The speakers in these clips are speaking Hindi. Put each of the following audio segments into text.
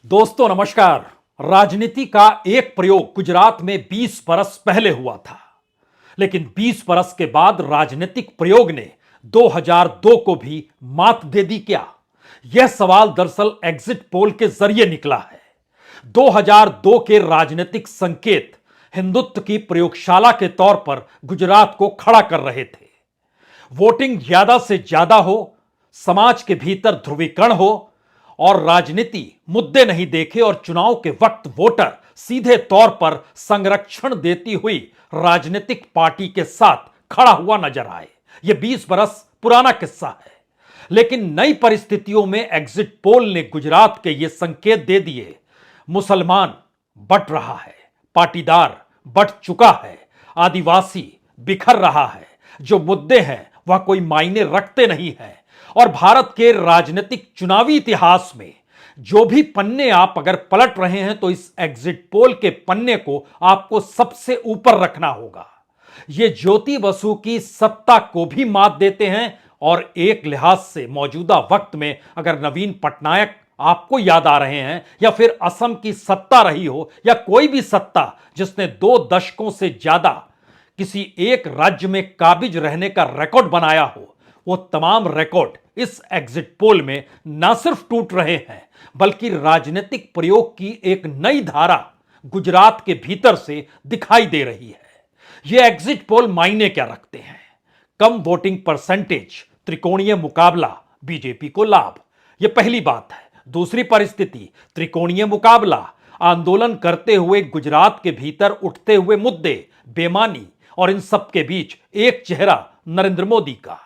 दोस्तों नमस्कार। राजनीति का एक प्रयोग गुजरात में 20 बरस पहले हुआ था, लेकिन 20 बरस के बाद राजनीतिक प्रयोग ने 2002 को भी मात दे दी क्या? यह सवाल दरअसल एग्जिट पोल के जरिए निकला है। 2002 के राजनीतिक संकेत हिंदुत्व की प्रयोगशाला के तौर पर गुजरात को खड़ा कर रहे थे। वोटिंग ज्यादा से ज्यादा हो, समाज के भीतर ध्रुवीकरण हो और राजनीति मुद्दे नहीं देखे और चुनाव के वक्त वोटर सीधे तौर पर संरक्षण देती हुई राजनीतिक पार्टी के साथ खड़ा हुआ नजर आए। यह 20 बरस पुराना किस्सा है, लेकिन नई परिस्थितियों में एग्जिट पोल ने गुजरात के ये संकेत दे दिए। मुसलमान बंट रहा है, पाटीदार बंट चुका है, आदिवासी बिखर रहा है, जो मुद्दे हैं वह कोई मायने रखते नहीं है। और भारत के राजनीतिक चुनावी इतिहास में जो भी पन्ने आप अगर पलट रहे हैं तो इस एग्जिट पोल के पन्ने को आपको सबसे ऊपर रखना होगा। ये ज्योति बसु की सत्ता को भी मात देते हैं और एक लिहाज से मौजूदा वक्त में अगर नवीन पटनायक आपको याद आ रहे हैं या फिर असम की सत्ता रही हो या कोई भी सत्ता जिसने 2 दशकों से ज्यादा किसी एक राज्य में काबिज रहने का रिकॉर्ड बनाया हो, वो तमाम रिकॉर्ड इस एग्जिट पोल में न सिर्फ टूट रहे हैं बल्कि राजनीतिक प्रयोग की एक नई धारा गुजरात के भीतर से दिखाई दे रही है। ये एग्जिट पोल मायने क्या रखते हैं? कम वोटिंग परसेंटेज, त्रिकोणीय मुकाबला, बीजेपी को लाभ, यह पहली बात है। दूसरी परिस्थिति त्रिकोणीय मुकाबला, आंदोलन करते हुए गुजरात के भीतर उठते हुए मुद्दे, बेमानी और इन सब के बीच एक चेहरा नरेंद्र मोदी का,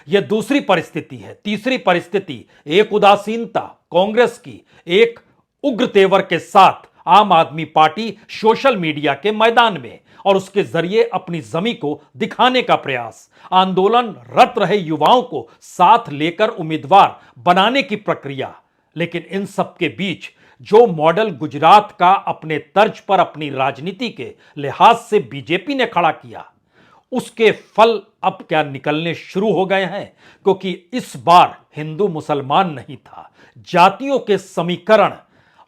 यह दूसरी परिस्थिति है। तीसरी परिस्थिति एक उदासीनता, कांग्रेस की एक उग्र तेवर के साथ आम आदमी पार्टी सोशल मीडिया के मैदान में और उसके जरिए अपनी जमी को दिखाने का प्रयास, आंदोलन रत रहे युवाओं को साथ लेकर उम्मीदवार बनाने की प्रक्रिया। लेकिन इन सब के बीच जो मॉडल गुजरात का अपने तर्ज पर अपनी राजनीति के लिहाज से बीजेपी ने खड़ा किया, उसके फल अब क्या निकलने शुरू हो गए हैं। क्योंकि इस बार हिंदू मुसलमान नहीं था, जातियों के समीकरण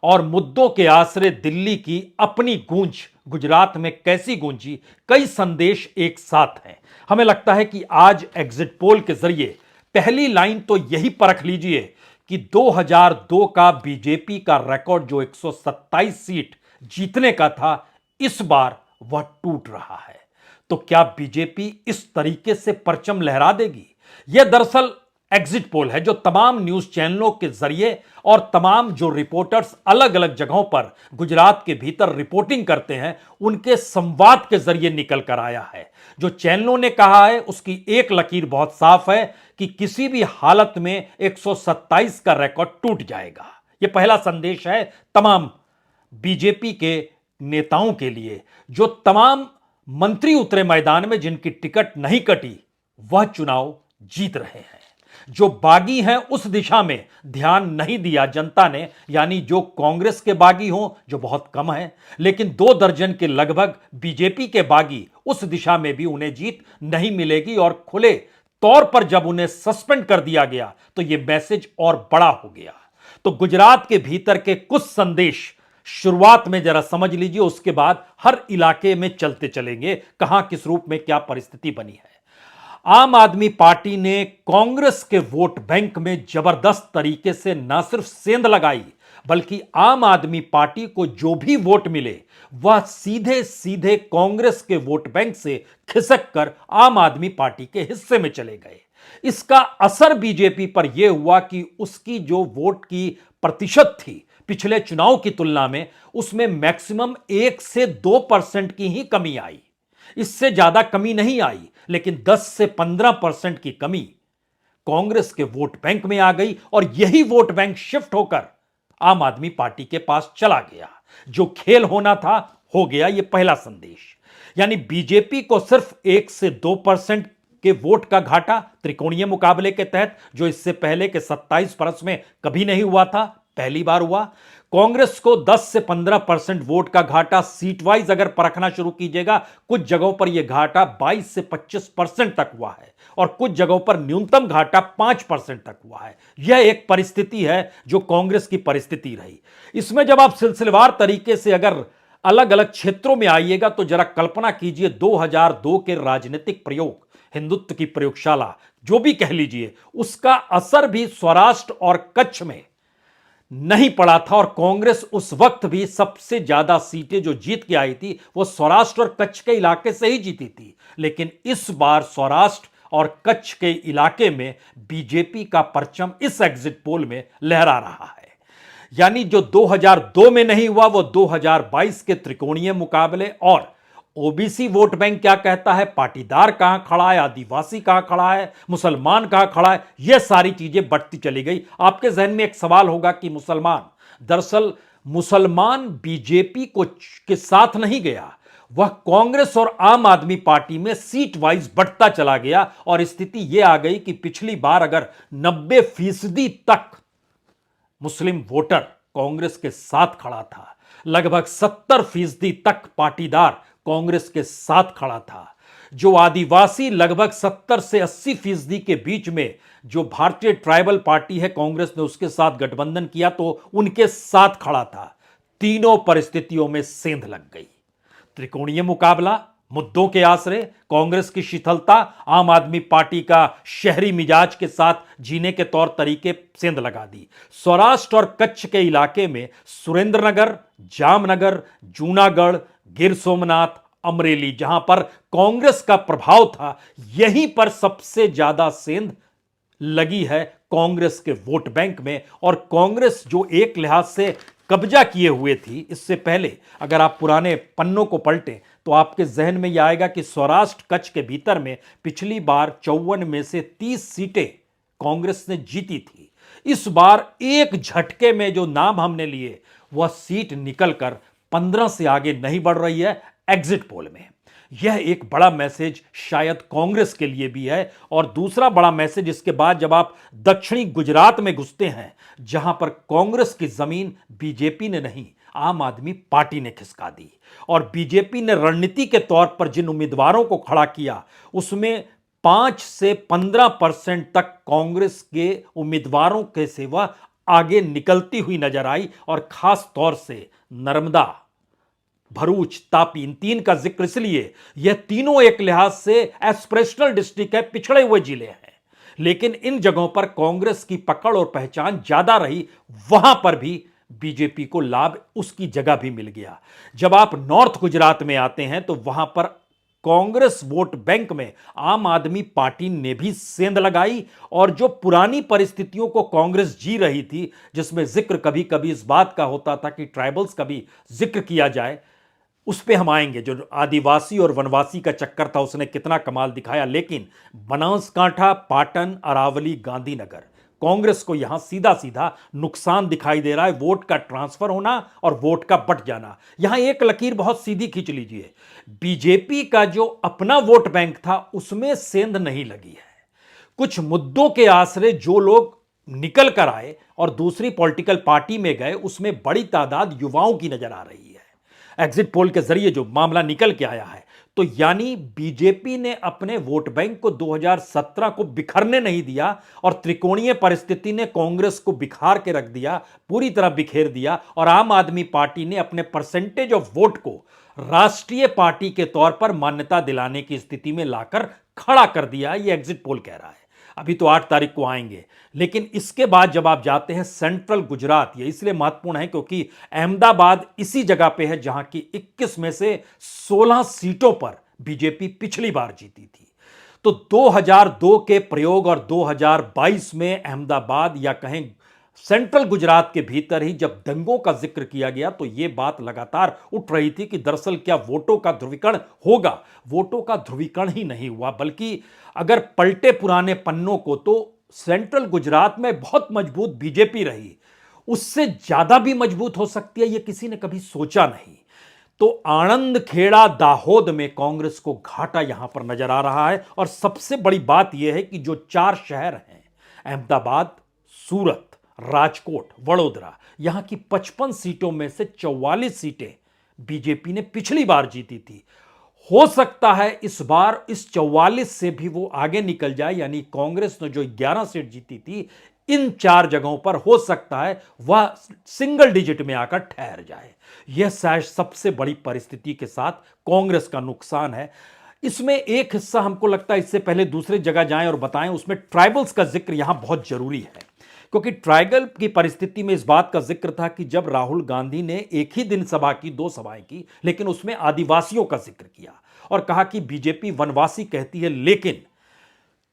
और मुद्दों के आश्रय दिल्ली की अपनी गूंज गुजरात में कैसी गूंजी, कई संदेश एक साथ हैं। हमें लगता है कि आज एग्जिट पोल के जरिए पहली लाइन तो यही परख लीजिए कि 2002 का बीजेपी का रिकॉर्ड जो 127 सीट जीतने का था, इस बार वह टूट रहा है। तो क्या बीजेपी इस तरीके से परचम लहरा देगी? यह दरअसल एग्जिट पोल है जो तमाम न्यूज चैनलों के जरिए और तमाम जो रिपोर्टर्स अलग अलग जगहों पर गुजरात के भीतर रिपोर्टिंग करते हैं, उनके संवाद के जरिए निकल कर आया है। जो चैनलों ने कहा है उसकी एक लकीर बहुत साफ है कि किसी भी हालत में 127 का रिकॉर्ड टूट जाएगा। यह पहला संदेश है तमाम बीजेपी के नेताओं के लिए। जो तमाम मंत्री उतरे मैदान में, जिनकी टिकट नहीं कटी, वह चुनाव जीत रहे हैं। जो बागी हैं उस दिशा में ध्यान नहीं दिया जनता ने, यानी जो कांग्रेस के बागी हों, जो बहुत कम है, लेकिन 2 दर्जन के लगभग बीजेपी के बागी, उस दिशा में भी उन्हें जीत नहीं मिलेगी। और खुले तौर पर जब उन्हें सस्पेंड कर दिया गया तो यह मैसेज और बड़ा हो गया। तो गुजरात के भीतर के कुछ संदेश शुरुआत में जरा समझ लीजिए, उसके बाद हर इलाके में चलते चलेंगे कहां किस रूप में क्या परिस्थिति बनी है। आम आदमी पार्टी ने कांग्रेस के वोट बैंक में जबरदस्त तरीके से न सिर्फ सेंध लगाई, बल्कि आम आदमी पार्टी को जो भी वोट मिले वह सीधे सीधे कांग्रेस के वोट बैंक से खिसक कर आम आदमी पार्टी के हिस्से में चले गए। इसका असर बीजेपी पर यह हुआ कि उसकी जो वोट की प्रतिशत थी पिछले चुनाव की तुलना में, उसमें मैक्सिमम 1 से 2% की ही कमी आई, इससे ज्यादा कमी नहीं आई। लेकिन 10 से 15% की कमी कांग्रेस के वोट बैंक में आ गई और यही वोट बैंक शिफ्ट होकर आम आदमी पार्टी के पास चला गया। जो खेल होना था हो गया। यह पहला संदेश, यानी बीजेपी को सिर्फ 1 से 2% के वोट का घाटा त्रिकोणीय मुकाबले के तहत, जो इससे पहले के 27 बरस में कभी नहीं हुआ था, पहली बार हुआ। कांग्रेस को 10 से 15% वोट का घाटा सीट वाइज अगर परखना शुरू कीजिएगा, कुछ जगहों पर यह घाटा 22 से 25% तक हुआ है और कुछ जगहों पर न्यूनतम घाटा 5% तक हुआ है। यह एक परिस्थिति है जो कांग्रेस की परिस्थिति रही। इसमें जब आप सिलसिलेवार तरीके से अगर अलग अलग क्षेत्रों में आइएगा तो जरा कल्पना कीजिए 2002 के राजनीतिक प्रयोग, हिंदुत्व की प्रयोगशाला जो भी कह लीजिए, उसका असर भी सौराष्ट्र और कच्छ में नहीं पड़ा था और कांग्रेस उस वक्त भी सबसे ज्यादा सीटें जो जीत के आई थी वो सौराष्ट्र और कच्छ के इलाके से ही जीती थी। लेकिन इस बार सौराष्ट्र और कच्छ के इलाके में बीजेपी का परचम इस एग्जिट पोल में लहरा रहा है। यानी जो 2002 में नहीं हुआ वो 2022 के त्रिकोणीय मुकाबले, और ओबीसी वोट बैंक क्या कहता है, पाटीदार कहां खड़ा है, आदिवासी कहां खड़ा है, मुसलमान कहां खड़ा है, यह सारी चीजें बढ़ती चली गई। आपके जहन में एक सवाल होगा कि दरअसल मुसलमान बीजेपी को के साथ नहीं गया, वह कांग्रेस और आम आदमी पार्टी में सीट वाइज बढ़ता चला गया और स्थिति यह आ गई कि पिछली बार अगर 90% तक मुस्लिम वोटर कांग्रेस के साथ खड़ा था, लगभग 70% तक पाटीदार कांग्रेस के साथ खड़ा था, जो आदिवासी लगभग 70 से 80% के बीच में जो भारतीय ट्राइबल पार्टी है कांग्रेस ने उसके साथ गठबंधन किया तो उनके साथ खड़ा था। तीनों परिस्थितियों में सेंध लग गई। त्रिकोणीय मुकाबला, मुद्दों के आसरे, कांग्रेस की शिथिलता, आम आदमी पार्टी का शहरी मिजाज के साथ जीने के तौर तरीके सेंध लगा दी। सौराष्ट्र और कच्छ के इलाके में सुरेंद्रनगर, जामनगर, जूनागढ़, गिर सोमनाथ, अमरेली, जहां पर कांग्रेस का प्रभाव था, यहीं पर सबसे ज्यादा सेंध लगी है कांग्रेस के वोट बैंक में। और कांग्रेस जो एक लिहाज से कब्जा किए हुए थी इससे पहले, अगर आप पुराने पन्नों को पलटें तो आपके जहन में यह आएगा कि सौराष्ट्र कच्छ के भीतर में पिछली बार 54 में से 30 सीटें कांग्रेस ने जीती थी। इस बार एक झटके में जो नाम हमने लिए वह सीट निकलकर 15 से आगे नहीं बढ़ रही है एग्जिट पोल में। यह एक बड़ा मैसेज शायद कांग्रेस के लिए भी है। और दूसरा बड़ा मैसेज इसके बाद जब आप दक्षिणी गुजरात में घुसते हैं, जहां पर कांग्रेस की जमीन बीजेपी ने नहीं आम आदमी पार्टी ने खिसका दी और बीजेपी ने रणनीति के तौर पर जिन उम्मीदवारों को खड़ा किया उसमें 5 से 15% तक कांग्रेस के उम्मीदवारों के सेवा आगे निकलती हुई नजर आई। और खास तौर से नर्मदा, भरूच, तापी, इन तीन का जिक्र इसलिए, यह तीनों एक लिहाज से एस्पिरेशनल डिस्ट्रिक्ट है, पिछड़े हुए जिले हैं, लेकिन इन जगहों पर कांग्रेस की पकड़ और पहचान ज्यादा रही, वहां पर भी बीजेपी को लाभ उसकी जगह भी मिल गया। जब आप नॉर्थ गुजरात में आते हैं तो वहां पर कांग्रेस वोट बैंक में आम आदमी पार्टी ने भी सेंध लगाई और जो पुरानी परिस्थितियों को कांग्रेस जी रही थी, जिसमें जिक्र कभी कभी इस बात का होता था कि ट्राइबल्स का भी जिक्र किया जाए, उस पे हम आएंगे। जो आदिवासी और वनवासी का चक्कर था उसने कितना कमाल दिखाया, लेकिन बनासकांठा, पाटन, अरावली, गांधीनगर, कांग्रेस को यहां सीधा सीधा नुकसान दिखाई दे रहा है। वोट का ट्रांसफर होना और वोट का बट जाना। यहां एक लकीर बहुत सीधी खींच लीजिए, बीजेपी का जो अपना वोट बैंक था उसमें सेंध नहीं लगी है। कुछ मुद्दों के आसरे जो लोग निकल कर आए और दूसरी पॉलिटिकल पार्टी में गए उसमें बड़ी तादाद युवाओं की नजर आ रही है। एग्जिट पोल के जरिए जो मामला निकल के आया है, तो यानी बीजेपी ने अपने वोट बैंक को 2017 को बिखरने नहीं दिया और त्रिकोणीय परिस्थिति ने कांग्रेस को बिखार के रख दिया, पूरी तरह बिखेर दिया। और आम आदमी पार्टी ने अपने परसेंटेज ऑफ वोट को राष्ट्रीय पार्टी के तौर पर मान्यता दिलाने की स्थिति में लाकर खड़ा कर दिया, यह एग्जिट पोल कह रहा है। अभी तो 8 तारीख को आएंगे, लेकिन इसके बाद जब आप जाते हैं सेंट्रल गुजरात, ये इसलिए महत्वपूर्ण है क्योंकि अहमदाबाद इसी जगह पे है जहां की 21 में से 16 सीटों पर बीजेपी पिछली बार जीती थी। तो 2002 के प्रयोग और 2022 में अहमदाबाद या कहें सेंट्रल गुजरात के भीतर ही जब दंगों का जिक्र किया गया तो यह बात लगातार उठ रही थी कि दरअसल क्या वोटों का ध्रुवीकरण होगा। वोटों का ध्रुवीकरण ही नहीं हुआ, बल्कि अगर पलटे पुराने पन्नों को तो सेंट्रल गुजरात में बहुत मजबूत बीजेपी रही, उससे ज्यादा भी मजबूत हो सकती है, यह किसी ने कभी सोचा नहीं। तो आणंद, खेड़ा, दाहोद में कांग्रेस को घाटा यहां पर नजर आ रहा है। और सबसे बड़ी बात यह है कि जो 4 शहर हैं, अहमदाबाद, सूरत राजकोट, वडोदरा, यहां की 55 सीटों में से 44 सीटें बीजेपी ने पिछली बार जीती थी। हो सकता है इस बार इस 44 से भी वो आगे निकल जाए, यानी कांग्रेस ने जो 11 सीट जीती थी, इन 4 जगहों पर हो सकता है वह सिंगल डिजिट में आकर ठहर जाए। यह शायद सबसे बड़ी परिस्थिति के साथ कांग्रेस का नुकसान है। इसमें एक हिस्सा हमको लगता है, इससे पहले दूसरी जगह जाएं और बताएं, उसमें ट्राइबल्स का जिक्र यहां बहुत जरूरी है, क्योंकि ट्राइबल की परिस्थिति में इस बात का जिक्र था कि जब राहुल गांधी ने एक ही दिन सभा की, 2 सभाएं की, लेकिन उसमें आदिवासियों का जिक्र किया और कहा कि बीजेपी वनवासी कहती है, लेकिन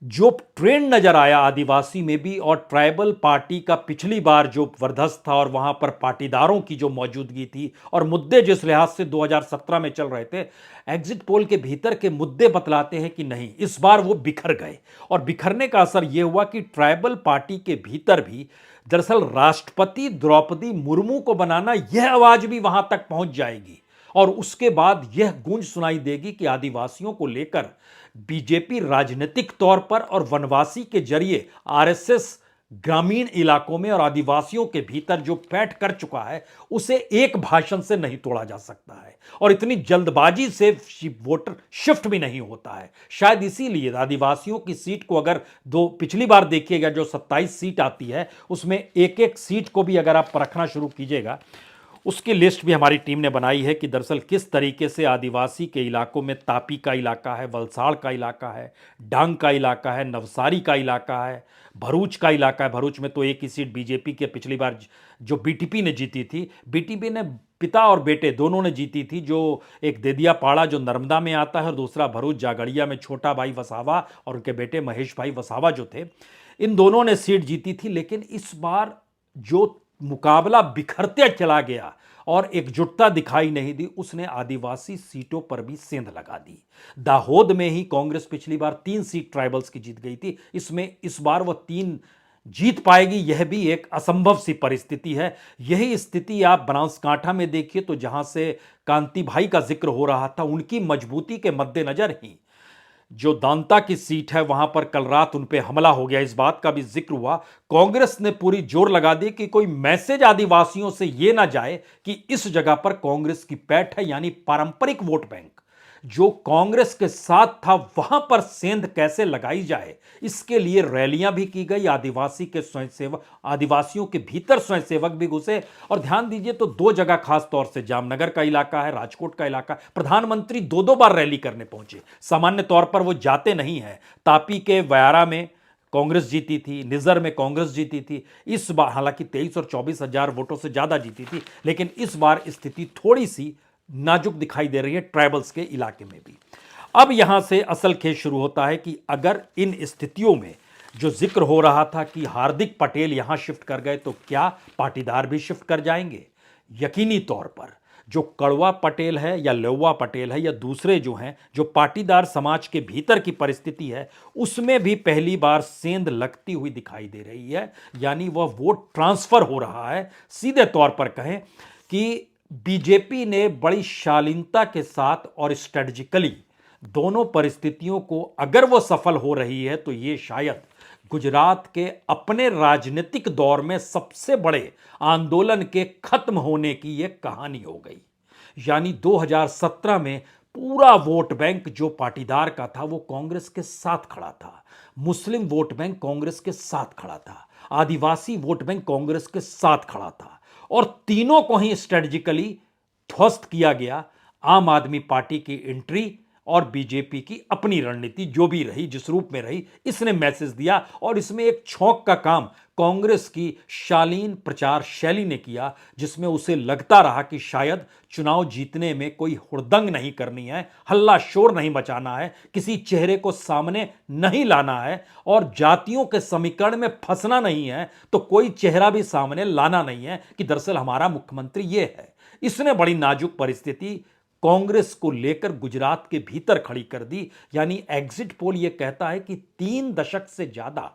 जो ट्रेंड नजर आया आदिवासी में भी और ट्राइबल पार्टी का पिछली बार जो वर्धस्त था और वहां पर पाटीदारों की जो मौजूदगी थी और मुद्दे जिस लिहाज से 2017 में चल रहे थे, एग्जिट पोल के भीतर के मुद्दे बतलाते हैं कि नहीं, इस बार वो बिखर गए। और बिखरने का असर यह हुआ कि ट्राइबल पार्टी के भीतर भी दरअसल राष्ट्रपति द्रौपदी मुर्मू को बनाना, यह आवाज भी वहां तक पहुंच जाएगी और उसके बाद यह गूंज सुनाई देगी कि आदिवासियों को लेकर बीजेपी राजनीतिक तौर पर और वनवासी के जरिए आरएसएस ग्रामीण इलाकों में और आदिवासियों के भीतर जो पैठ कर चुका है, उसे एक भाषण से नहीं तोड़ा जा सकता है और इतनी जल्दबाजी से वोटर शिफ्ट भी नहीं होता है। शायद इसीलिए आदिवासियों की सीट को अगर पिछली बार देखिएगा, जो 27 सीट आती है उसमें एक एक सीट को भी अगर आप परखना शुरू कीजिएगा, उसकी लिस्ट भी हमारी टीम ने बनाई है कि दरअसल किस तरीके से आदिवासी के इलाकों में तापी का इलाका है, वलसाड़ का इलाका है, डांग का इलाका है, नवसारी का इलाका है, भरूच का इलाका है। भरूच में तो एक ही सीट बीजेपी के पिछली बार जो बीटीपी ने जीती थी, बीटीपी ने पिता और बेटे दोनों ने जीती थी, जो एक देदियापाड़ा जो नर्मदा में आता है और दूसरा भरूच जागड़िया में छोटा भाई वसावा और उनके बेटे महेश भाई वसावा जो थे, इन दोनों ने सीट जीती थी। लेकिन इस बार जो मुकाबला बिखरते चला गया और एकजुटता दिखाई नहीं दी, उसने आदिवासी सीटों पर भी सेंध लगा दी। दाहोद में ही कांग्रेस पिछली बार 3 सीट ट्राइबल्स की जीत गई थी, इसमें इस बार वह 3 जीत पाएगी, यह भी एक असंभव सी परिस्थिति है। यही स्थिति आप बनासकांठा में देखिए, तो जहां से कांति भाई का जिक्र हो रहा था, उनकी मजबूती के मद्देनजर ही जो दांता की सीट है वहां पर कल रात उन पे हमला हो गया, इस बात का भी जिक्र हुआ। कांग्रेस ने पूरी जोर लगा दी कि कोई मैसेज आदिवासियों से यह ना जाए कि इस जगह पर कांग्रेस की पैठ है, यानी पारंपरिक वोट बैंक जो कांग्रेस के साथ था, वहां पर सेंध कैसे लगाई जाए, इसके लिए रैलियां भी की गई। आदिवासी के स्वयंसेवक, आदिवासियों के भीतर स्वयंसेवक भी घुसे। और ध्यान दीजिए तो 2 जगह खास तौर से जामनगर का इलाका है, राजकोट का इलाका, प्रधानमंत्री 2-2 बार रैली करने पहुंचे। सामान्य तौर पर वो जाते नहीं है। तापी के व्यारा में कांग्रेस जीती थी, निजर में कांग्रेस जीती थी। इस बार हालांकि 23 और 24 हजार वोटों से ज्यादा जीती थी, लेकिन इस बार स्थिति थोड़ी सी नाजुक दिखाई दे रही है ट्राइबल्स के इलाके में भी। अब यहां से असल खेल शुरू होता है कि अगर इन स्थितियों में जो जिक्र हो रहा था कि हार्दिक पटेल यहां शिफ्ट कर गए, तो क्या पाटीदार भी शिफ्ट कर जाएंगे? यकीनी तौर पर जो कड़वा पटेल है या लेवा पटेल है या दूसरे जो हैं, जो पाटीदार समाज के भीतर की परिस्थिति है, उसमें भी पहली बार सेंध लगती हुई दिखाई दे रही है, यानी वह वोट ट्रांसफर हो रहा है। सीधे तौर पर कहें कि बीजेपी ने बड़ी शालीनता के साथ और स्ट्रेटजिकली दोनों परिस्थितियों को अगर वो सफल हो रही है, तो ये शायद गुजरात के अपने राजनीतिक दौर में सबसे बड़े आंदोलन के खत्म होने की यह कहानी हो गई। यानी 2017 में पूरा वोट बैंक जो पाटीदार का था वो कांग्रेस के साथ खड़ा था, मुस्लिम वोट बैंक कांग्रेस के साथ खड़ा था, आदिवासी वोट बैंक कांग्रेस के साथ खड़ा था, और तीनों को ही स्ट्रेटजिकली ध्वस्त किया गया। आम आदमी पार्टी की एंट्री और बीजेपी की अपनी रणनीति जो भी रही, जिस रूप में रही, इसने मैसेज दिया। और इसमें एक छौंक का काम कांग्रेस की शालीन प्रचार शैली ने किया, जिसमें उसे लगता रहा कि शायद चुनाव जीतने में कोई हुड़दंग नहीं करनी है, हल्ला शोर नहीं मचाना है, किसी चेहरे को सामने नहीं लाना है और जातियों के समीकरण में फंसना नहीं है, तो कोई चेहरा भी सामने लाना नहीं है कि दरअसल हमारा मुख्यमंत्री ये है। इसने बड़ी नाजुक परिस्थिति कांग्रेस को लेकर गुजरात के भीतर खड़ी कर दी। यानी एग्जिट पोल यह कहता है कि 3 दशक से ज्यादा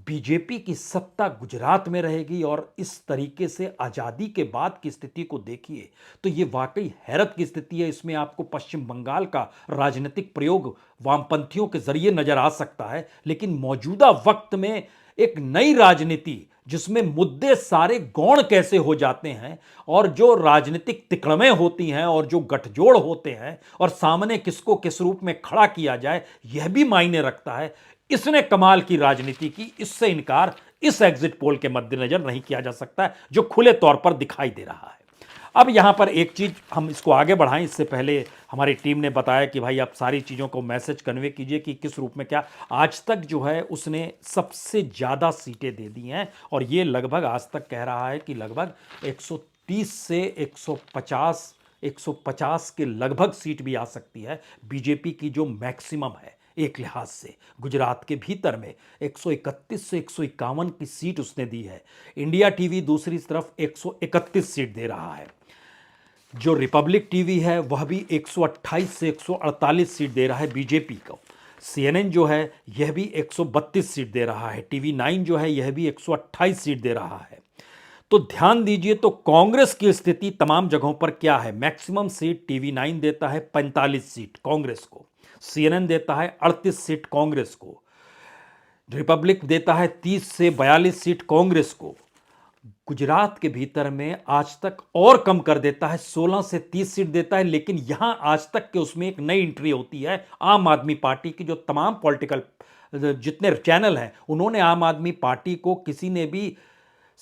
बीजेपी की सत्ता गुजरात में रहेगी। और इस तरीके से आजादी के बाद की स्थिति को देखिए तो यह वाकई हैरत की स्थिति है। इसमें आपको पश्चिम बंगाल का राजनीतिक प्रयोग वामपंथियों के जरिए नजर आ सकता है, लेकिन मौजूदा वक्त में एक नई राजनीति जिसमें मुद्दे सारे गौण कैसे हो जाते हैं और जो राजनीतिक तिकड़में होती हैं और जो गठजोड़ होते हैं और सामने किसको किस रूप में खड़ा किया जाए यह भी मायने रखता है। इसने कमाल की राजनीति की, इससे इनकार इस एग्जिट पोल के मद्देनजर नहीं किया जा सकता है जो खुले तौर पर दिखाई दे रहा है। अब यहां पर एक चीज हम इसको आगे बढ़ाएं, इससे पहले हमारी टीम ने बताया कि भाई आप सारी चीज़ों को मैसेज कन्वे कीजिए कि किस रूप में क्या। आज तक जो है उसने सबसे ज़्यादा सीटें दे दी हैं और ये लगभग आज तक कह रहा है कि लगभग 130 से 150 के लगभग सीट भी आ सकती है बीजेपी की जो मैक्सिमम है एक लिहाज से। गुजरात के भीतर में 131 से 151 की सीट उसने दी है। इंडिया टीवी दूसरी तरफ 131 सीट दे रहा है। जो रिपब्लिक टीवी है वह भी 128 से 148 सीट दे रहा है बीजेपी को। CNN जो है यह भी 132 सीट दे रहा है। TV9 जो है यह भी 128 सीट दे रहा है। तो ध्यान दीजिए तो कांग्रेस की स्थिति तमाम जगहों पर क्या है। मैक्सिमम सीट TV9 देता है 45 सीट कांग्रेस को, CNN देता है 38 सीट कांग्रेस को, रिपब्लिक देता है 30 से 42 सीट कांग्रेस को। गुजरात के भीतर में आज तक और कम कर देता है, 16 से 30 सीट देता है। लेकिन यहां आज तक के उसमें एक नई एंट्री होती है आम आदमी पार्टी की। जो तमाम पॉलिटिकल जितने चैनल हैं उन्होंने आम आदमी पार्टी को किसी ने भी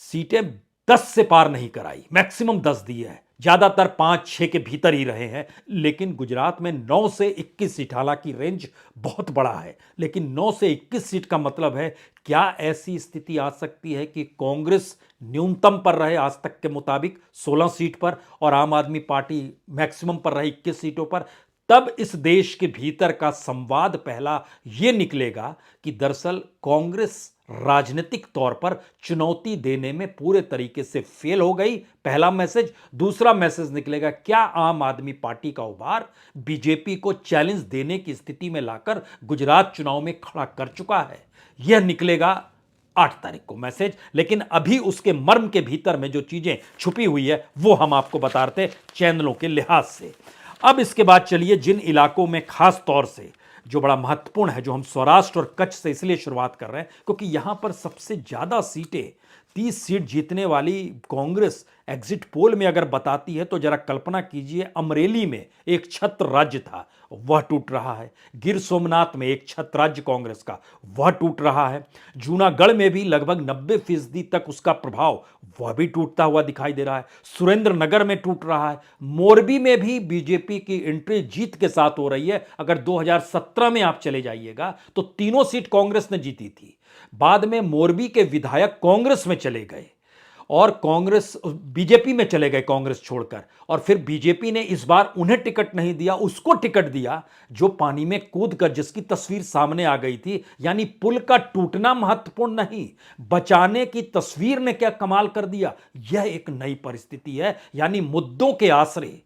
सीटें 10 से पार नहीं कराई, मैक्सिमम 10 दी है, ज्यादातर 5-6 के भीतर ही रहे हैं। लेकिन गुजरात में 9 से 21 सीट, हालांकि रेंज बहुत बड़ा है लेकिन 9 से 21 सीट का मतलब है क्या ऐसी स्थिति आ सकती है कि कांग्रेस न्यूनतम पर रहे आज तक के मुताबिक 16 सीट पर और आम आदमी पार्टी मैक्सिमम पर रहे 21 सीटों पर। तब इस देश के भीतर का संवाद पहला यह निकलेगा कि दरअसल कांग्रेस राजनीतिक तौर पर चुनौती देने में पूरे तरीके से फेल हो गई, पहला मैसेज। दूसरा मैसेज निकलेगा क्या आम आदमी पार्टी का उभार बीजेपी को चैलेंज देने की स्थिति में लाकर गुजरात चुनाव में खड़ा कर चुका है, यह निकलेगा 8 तारीख को मैसेज। लेकिन अभी उसके मर्म के भीतर में जो चीजें छुपी हुई है वो हम आपको बता रहे थे चैनलों के लिहाज से। अब इसके बाद चलिए जिन इलाकों में खास तौर से जो बड़ा महत्वपूर्ण है, जो हम सौराष्ट्र और कच्छ से इसलिए शुरुआत कर रहे हैं क्योंकि यहां पर सबसे ज्यादा सीटें 30 सीट जीतने वाली कांग्रेस एग्जिट पोल में अगर बताती है तो जरा कल्पना कीजिए अमरेली में एक छत्र राज्य था वह टूट रहा है, गिर सोमनाथ में एक छत्र राज्य कांग्रेस का वह टूट रहा है, जूनागढ़ में भी लगभग 90% तक उसका प्रभाव वह भी टूटता हुआ दिखाई दे रहा है, सुरेंद्र नगर में टूट रहा है, मोरबी में भी बीजेपी की एंट्री जीत के साथ हो रही है। अगर 2017 में आप चले जाइएगा तो तीनों सीट कांग्रेस ने जीती थी, बाद में मोरबी के विधायक कांग्रेस में चले गए और कांग्रेस बीजेपी में चले गए कांग्रेस छोड़कर, और फिर बीजेपी ने इस बार उन्हें टिकट नहीं दिया, उसको टिकट दिया जो पानी में कूद कर जिसकी तस्वीर सामने आ गई थी। यानी पुल का टूटना महत्वपूर्ण नहीं, बचाने की तस्वीर ने क्या कमाल कर दिया। यह एक नई परिस्थिति है। यानी मुद्दों के आसरे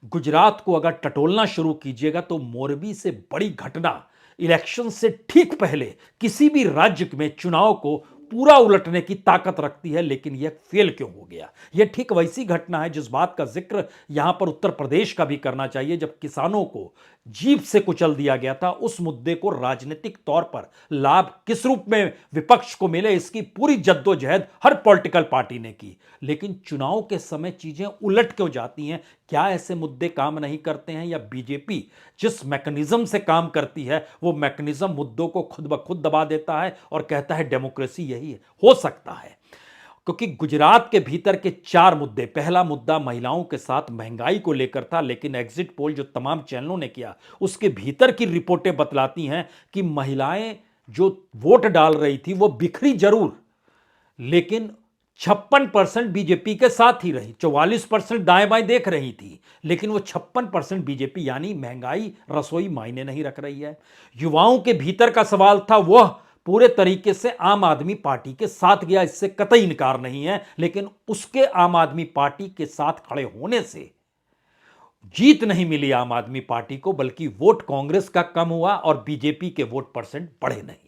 गुजरात को अगर टटोलना शुरू कीजिएगा तो मोरबी से बड़ी घटना इलेक्शन से ठीक पहले किसी भी राज्य में चुनाव को पूरा उलटने की ताकत रखती है। लेकिन यह फेल क्यों हो गया? यह ठीक वैसी घटना है जिस बात का जिक्र यहां पर उत्तर प्रदेश का भी करना चाहिए, जब किसानों को जीप से कुचल दिया गया था। उस मुद्दे को राजनीतिक तौर पर लाभ किस रूप में विपक्ष को मिले इसकी पूरी जद्दोजहद हर पॉलिटिकल पार्टी ने की। लेकिन चुनाव के समय चीजें उलट क्यों जाती हैं? क्या ऐसे मुद्दे काम नहीं करते हैं या बीजेपी जिस मैकेनिज्म से काम करती है वो मैकेनिज्म मुद्दों को खुद ब खुद दबा देता है और कहता है डेमोक्रेसी यही है? हो सकता है, क्योंकि गुजरात के भीतर के 4 मुद्दे, पहला मुद्दा महिलाओं के साथ महंगाई को लेकर था। लेकिन एग्जिट पोल जो तमाम चैनलों ने किया उसके भीतर की रिपोर्टें बतलाती हैं कि महिलाएं जो वोट डाल रही थी वो बिखरी जरूर लेकिन 56% बीजेपी के साथ ही रही, 44% दाएं बाएं देख रही थी, लेकिन वो 56% बीजेपी। यानी महंगाई रसोई मायने नहीं रख रही है। युवाओं के भीतर का सवाल था वह पूरे तरीके से आम आदमी पार्टी के साथ गया, इससे कतई इनकार नहीं है। लेकिन उसके आम आदमी पार्टी के साथ खड़े होने से जीत नहीं मिली आम आदमी पार्टी को, बल्कि वोट कांग्रेस का कम हुआ और बीजेपी के वोट परसेंट बढ़े नहीं।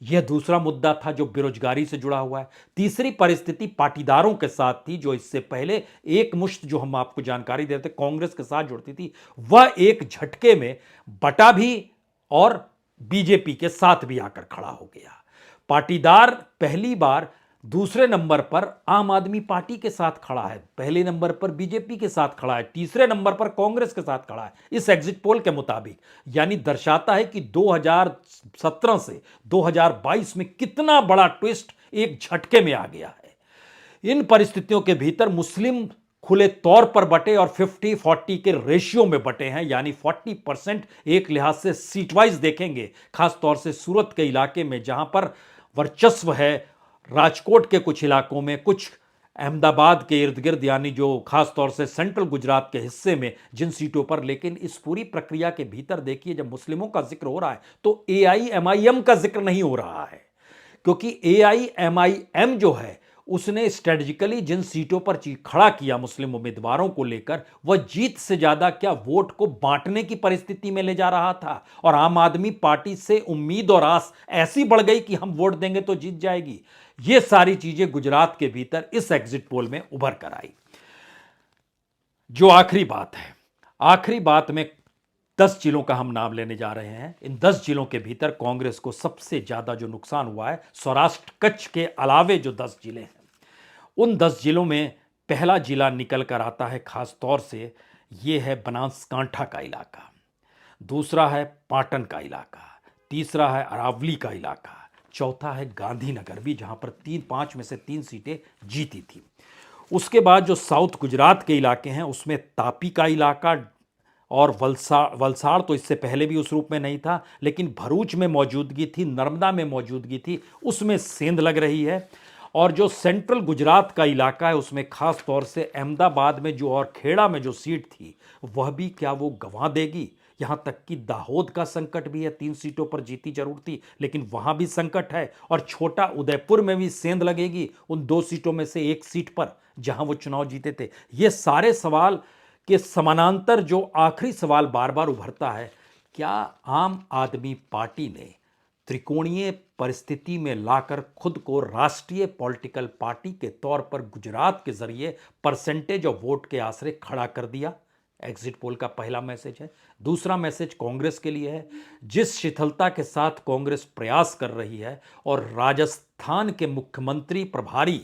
यह दूसरा मुद्दा था जो बेरोजगारी से जुड़ा हुआ है। तीसरी परिस्थिति पाटीदारों के साथ थी, जो इससे पहले एक मुश्त जो हम आपको जानकारी देते कांग्रेस के साथ जुड़ती थी, वह एक झटके में बटा भी और बीजेपी के साथ भी आकर खड़ा हो गया। पाटीदार पहली बार दूसरे नंबर पर आम आदमी पार्टी के साथ खड़ा है, पहले नंबर पर बीजेपी के साथ खड़ा है, तीसरे नंबर पर कांग्रेस के साथ खड़ा है इस एग्जिट पोल के मुताबिक। यानी दर्शाता है कि 2017 से 2022 में कितना बड़ा ट्विस्ट एक झटके में आ गया है। इन परिस्थितियों के भीतर मुस्लिम खुले तौर पर बटे और 50-40 के रेशियो में बटे हैं, यानी 40% एक लिहाज से सीट वाइज देखेंगे, खासतौर से सूरत के इलाके में जहां पर वर्चस्व है, राजकोट के कुछ इलाकों में, कुछ अहमदाबाद के इर्द गिर्द, यानी जो खासतौर से सेंट्रल गुजरात के हिस्से में जिन सीटों पर। लेकिन इस पूरी प्रक्रिया के भीतर देखिए, जब मुस्लिमों का जिक्र हो रहा है तो AIMIM का जिक्र नहीं हो रहा है, क्योंकि AIMIM जो है उसने स्ट्रेटेजिकली जिन सीटों पर खड़ा किया मुस्लिम उम्मीदवारों को लेकर, वह जीत से ज्यादा क्या वोट को बांटने की परिस्थिति में ले जा रहा था। और आम आदमी पार्टी से उम्मीद और आस ऐसी बढ़ गई कि हम वोट देंगे तो जीत जाएगी। ये सारी चीजें गुजरात के भीतर इस एग्जिट पोल में उभर कर आई। जो आखिरी बात में 10 जिलों का हम नाम लेने जा रहे हैं। इन 10 जिलों के भीतर कांग्रेस को सबसे ज्यादा जो नुकसान हुआ है, सौराष्ट्र कच्छ के अलावे जो 10 जिले हैं, उन 10 जिलों में पहला जिला निकल कर आता है, खास तौर से ये है बनासकांठा का इलाका, दूसरा है पाटन का इलाका, तीसरा है अरावली का इलाका, चौथा है गांधीनगर भी, जहां पर 5 में से 3 सीटें जीती थी। उसके बाद जो साउथ गुजरात के इलाके हैं उसमें तापी का इलाका और वलसाड़ तो इससे पहले भी उस रूप में नहीं था, लेकिन भरूच में मौजूदगी थी, नर्मदा में मौजूदगी थी, उसमें सेंध लग रही है। और जो सेंट्रल गुजरात का इलाका है उसमें खास तौर से अहमदाबाद में जो और खेड़ा में जो सीट थी, वह भी क्या वो गंवा देगी। यहां तक कि दाहोद का संकट भी है, 3 सीटों पर जीती जरूर थी लेकिन वहां भी संकट है। और छोटा उदयपुर में भी सेंध लगेगी उन 2 सीटों में से 1 सीट पर जहां वो चुनाव जीते थे। ये सारे सवाल के समानांतर जो आखिरी सवाल बार बार उभरता है, क्या आम आदमी पार्टी ने त्रिकोणीय परिस्थिति में लाकर खुद को राष्ट्रीय पॉलिटिकल पार्टी के तौर पर गुजरात के जरिए परसेंटेज ऑफ वोट के आसरे खड़ा कर दिया? एग्जिट पोल का पहला मैसेज है। दूसरा मैसेज कांग्रेस के लिए है, जिस शिथिलता के साथ कांग्रेस प्रयास कर रही है और राजस्थान के मुख्यमंत्री प्रभारी,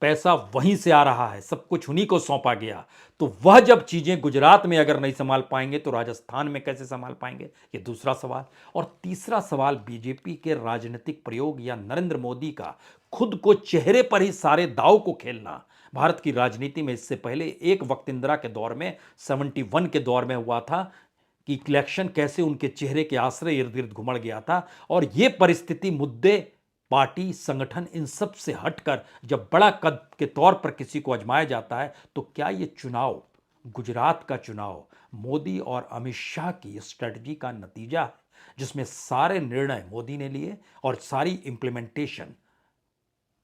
पैसा वहीं से आ रहा है, सब कुछ उन्हीं को सौंपा गया, तो वह जब चीजें गुजरात में अगर नहीं संभाल पाएंगे तो राजस्थान में कैसे संभाल पाएंगे, ये दूसरा सवाल। और तीसरा सवाल बीजेपी के राजनीतिक प्रयोग या नरेंद्र मोदी का खुद को चेहरे पर ही सारे दाव को खेलना। भारत की राजनीति में इससे पहले एक वक्त इंदिरा के दौर में 71 के दौर में हुआ था कि इलेक्शन कैसे उनके चेहरे के आश्रय इर्द गिर्द घुमड़ गया था। और यह परिस्थिति, मुद्दे, पार्टी, संगठन, इन सब से हटकर जब बड़ा कद के तौर पर किसी को आजमाया जाता है, तो क्या यह चुनाव, गुजरात का चुनाव, मोदी और अमित शाह की स्ट्रेटजी का नतीजा है, जिसमें सारे निर्णय मोदी ने लिए और सारी इंप्लीमेंटेशन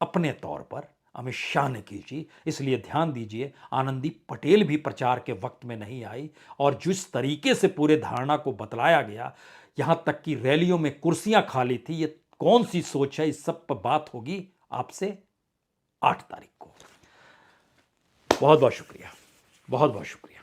अपने तौर पर अमित शाह ने कीजिए। इसलिए ध्यान दीजिए, आनंदी पटेल भी प्रचार के वक्त में नहीं आई और जिस तरीके से पूरे धारणा को बतलाया गया, यहां तक कि रैलियों में कुर्सियां खाली थी, ये कौन सी सोच है, इस सब पर बात होगी आपसे 8 तारीख को। बहुत बहुत शुक्रिया, बहुत बहुत शुक्रिया।